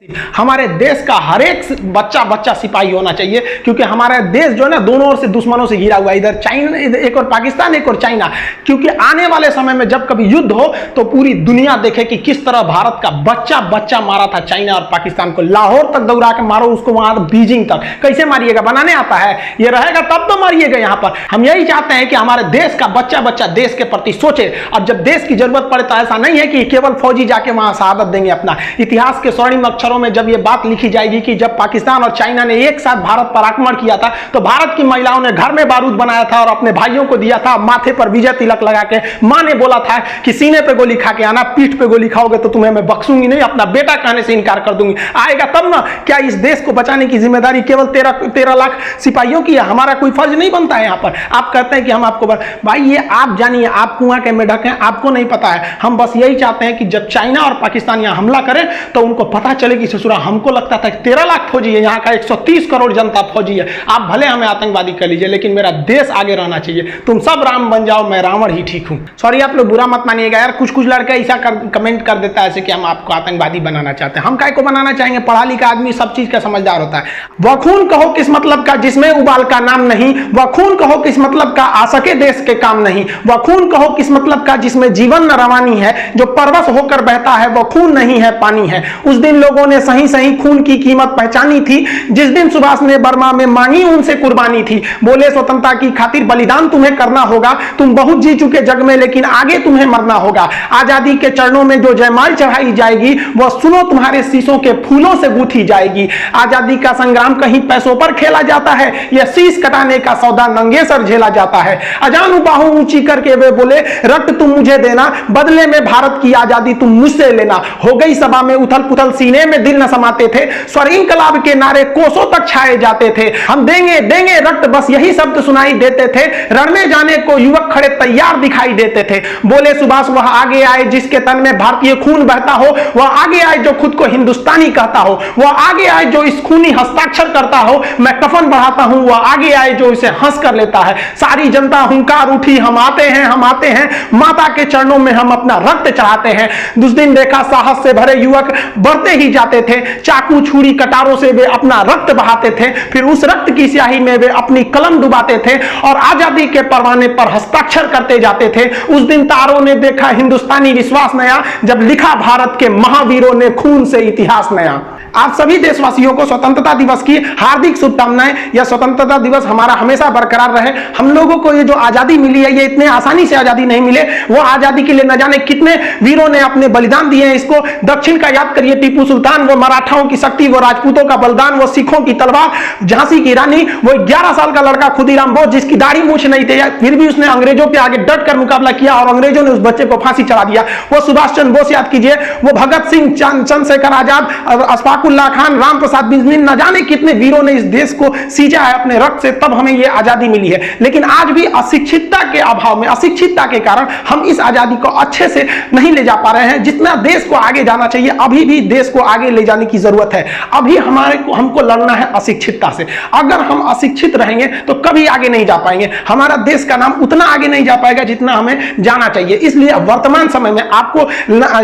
हमारे देश का हर एक बच्चा बच्चा सिपाही होना चाहिए, क्योंकि हमारा देश जो है ना दोनों ओर से दुश्मनों से घिरा हुआ है, इधर चाइना, एक और पाकिस्तान, एक और चाइना। क्योंकि आने वाले समय में जब कभी युद्ध हो तो पूरी दुनिया देखे कि किस तरह भारत का बच्चा बच्चा मारा था चाइना और पाकिस्तान को। लाहौर तक दौड़ा के मारो उसको, वहां बीजिंग तक। कैसे मारिएगा? बनाने आता है? ये रहेगा तब तो मारिएगा। यहाँ पर हम यही चाहते हैं कि हमारे देश का बच्चा बच्चा देश के प्रति सोचे, और जब देश की जरूरत पड़े तो ऐसा नहीं है कि केवल फौजी जाके वहां शहादत देंगे। अपना इतिहास के स्वर्णिम अक्षरों में जब ये बात लिखी जाएगी कि जब पाकिस्तान और चाइना ने एक साथ भारत पर आक्रमण किया था तो भारत की महिलाओं ने घर में बारूद बनाया था और अपने भाइयों को दिया था, माथे पर विजय तिलक लगा के। मां ने बोला था कि सीने पे गोली खा के आना, पीठ पे गोली खाओगे तो तुम्हें मैं बख्शूंगी नहीं, अपना बेटा कहने से इनकार कर दूंगी। आएगा तब ना। क्या इस देश को बचाने की जिम्मेदारी केवल 13 लाख सिपाहियों की है? हमारा कोई फर्ज नहीं बनता है यहाँ पर? आप कहते हैं कि हम आपको भाई ये आप जानिए, आप कुआं के मेढक हैं, आपको नहीं पता है। हम बस यही चाहते हैं कि जब चाइना और पाकिस्तान यहाँ हमला करें तो उनको पता चले कि ससुरा हमको लगता था 13 लाख फौजी है, यहाँ का 130 करोड़ जनता फौजी है। आप भले हमें आतंकवादी कर लीजिए लेकिन मेरा देश आगे रहना चाहिए। तुम सब राम बन जाओ, मैं रावण ही ठीक हूं। सॉरी, आप लोग बुरा मत मानिएगा यार, कुछ लड़के ऐसा कमेंट कर देता है ऐसे कि हम आपको आतंकवादी बनाना चाहते हैं। हम काय को बनाना चाहेंगे? पढ़ा लिखा आदमी सब चीज का समझदार होता है। वह खून कहो किस मतलब का जिसमें उबाल का नाम नहीं, वह खून कहो किस मतलब का आ सके देश के काम नहीं, वह खून कहो किस मतलब का जिसमें जीवन न रवानी है, जो परवश होकर बहता है वह खून नहीं है पानी है। उस दिन लोगों ने सही सही खून की कीमत पहचानी थी जिस दिन सुभाष ने बर्मा में मांगी उनसे कुर्बानी थी। बोले स्वतंत्रता की खातिर बलिदान तुम्हें करना होगा, तुम बहुत जी चुके जग में लेकिन आगे तुम्हें मरना होगा। आजादी के चरणों में जो जयमाल चढ़ाई जाएगी वह सुनो तुम्हारे शीशों के फूलों से गूंथी जाएगी। आजादी का संग्राम कहीं पैसों पर खेला जाता है, यह शीश कटाने का सौदा नंगे सर झेला जाता है। अजानू बाहू ऊंची करके वे बोले रक्त तुम मुझे देना, बदले में भारत की आजादी तुम मुझसे लेना। हो गई सभा में उथल पुथल, सीने में दिल न समाते थे, स्वर इंकलाब के नारे कोसों तक छाए जाते थे। हम देंगे देंगे रक्त बस यही शब्द सुनाई देते थे, रण में जाने को युवक खड़े तैयार दिखाई देते थे। बोले सुभाष वह आगे आए जिसके तन में भारतीय खून बहता हो, वह आगे आए जो खुद को हिंदुस्तानी कहता हो, वह आगे आए जो इस खूनी हस्ताक्षर करता हो। मैं कफन बढ़ाता हूं, वह आगे आए जो इसे हंस कर लेता है। सारी जनता हुंकार उठी, हम आते हैं हम आते हैं, माता के चरणों में हम अपना रक्त चढ़ाते हैं। उस दिन देखा साहस से भरे युवक बढ़ते ही जाते थे, चाकू छुरी कटारों से वे अपना रक्त बहाते थे, फिर उस रक्त की स्याही में वे अपनी कलम डुबाते थे और आजादी के परवाने पर हस्ताक्षर करते जाते थे। उस दिन तारों ने देखा हिंदुस्तानी विश्वास नया, जब लिखा भारत के महावीरों ने खून से इतिहास नया। आप सभी देशवासियों को स्वतंत्रता दिवस की हार्दिक शुभकामनाएं। यह स्वतंत्रता दिवस हमारा हमेशा बरकरार रहे। हम लोगों को ये जो आजादी मिली है ये इतने आसानी से आजादी नहीं मिले। वो आजादी के लिए न जाने कितने वीरों ने अपने बलिदान दिए हैं। इसको दक्षिण का याद करिए, टीपू सुल्तान, वो मराठाओं की शक्ति, वो राजपूतों का बलिदान, वो सिखों की तलवार, झांसी की रानी, वो 11 साल का लड़का खुदीराम बोस जिसकी दाढ़ी मूछ नहीं थी, फिर भी उसने अंग्रेजों के आगे डट कर मुकाबला किया और अंग्रेजों ने उस बच्चे को फांसी चढ़ा दिया। वो सुभाष चंद्र बोस याद कीजिए, वो भगत सिंह, चंद्रशेखर आजाद, अशफाकुल्लाह खान, राम प्रसाद बिस्मिल, न जाने कितने वीरों ने इस देश को सींचा है अपने रक्त से, तब हमें यह आजादी मिली है। लेकिन आज भी अशिक्षितता के अभाव में, अशिक्षितता के कारण हम इस आजादी को अच्छे से नहीं ले जा पा रहे हैं। जितना देश को आगे जाना चाहिए अभी भी देश को आगे ले जाने की जरूरत है। अभी हमको लड़ना है अशिक्षितता से। अगर हम अशिक्षित रहेंगे तो कभी आगे नहीं जा पाएंगे। हमारा देश का नाम उतना आगे नहीं जा पाएगा जितना हमें जाना चाहिए। इसलिए वर्तमान समय में आपको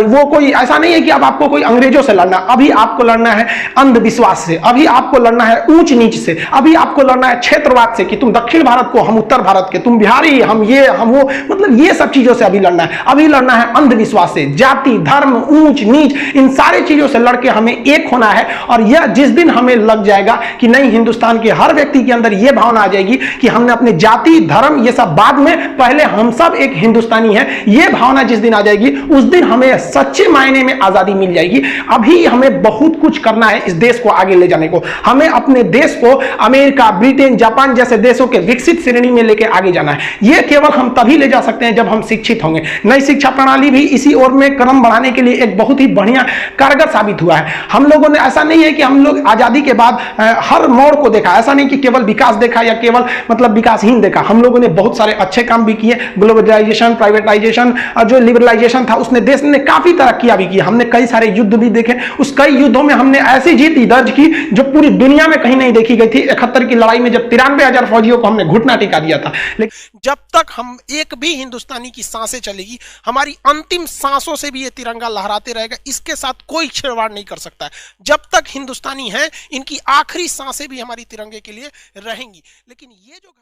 वो कोई ऐसा नहीं है कि अब आपको कोई अंग्रेजों से लड़ना, अभी आपको लड़ना है अंधविश्वास से, अभी आपको लड़ना है ऊंच नीच से, अभी आपको लड़ना है क्षेत्रवाद से कि तुम दक्षिण भारत को, हम उत्तर भारत के, तुम बिहारी, हम ये हम वो, मतलब ये सब चीजों से अभी लड़ना है। अभी लड़ना है अंधविश्वास से, जाति धर्म ऊंच नीच, इन सारे चीजों से लड़के हमें एक होना है। और यह जिस दिन हमें लग जाएगा कि नहीं, हिंदुस्तान के हर व्यक्ति के अंदर यह भावना आ जाएगी कि हमने अपने जाति धर्म ये सब बाद में, पहले हम सब एक हिंदुस्तानी है, यह भावना जिस दिन आ जाएगी उस दिन हमें सच्चे मायने में आजादी मिल जाएगी। अभी हमें बहुत कुछ करना है इस देश को आगे ले जाने को। हमें अपने देश को अमेरिका, ब्रिटेन, जापान जैसे देशों के विकसित श्रेणी में लेके आगे जाना है। यह केवल हम तभी ले जा सकते हैं जब हम शिक्षित होंगे। नई शिक्षा प्रणाली भी इसी ओर में कदम बढ़ाने के लिए एक बहुत ही बढ़िया कारगर साबित हुआ है। हम लोगों ने, ऐसा नहीं है कि हम लोग आजादी के बाद हर मोड़ को देखा, ऐसा नहीं कि केवल विकास देखा या केवल मतलब विकासहीन देखा। हम लोगों ने बहुत सारे अच्छे काम भी किए। ग्लोबलाइजेशन, प्राइवेटाइजेशन और जो लिबरलाइजेशन था उसने देश ने काफी तरक्कियां भी की। हमने कई सारे युद्ध भी देखे, उस कई युद्धों में हम हमने ऐसी जीत दर्ज की जो पूरी दुनिया में कहीं नहीं देखी गई थी। 71 की लड़ाई में जब 93,000 फौजियों को हमने घुटना टिका दिया था। लेकिन जब तक हम एक भी हिंदुस्तानी की सांसें चलेगी, हमारी अंतिम सांसों से भी ये तिरंगा लहराते रहेगा, इसके साथ कोई छेड़छाड़ नहीं कर सकता है। जब तक हिंदुस्तानी हैं, इनकी आखिरी सांसें भी हमारी तिरंगे के लिए रहेंगी। लेकिन ये जो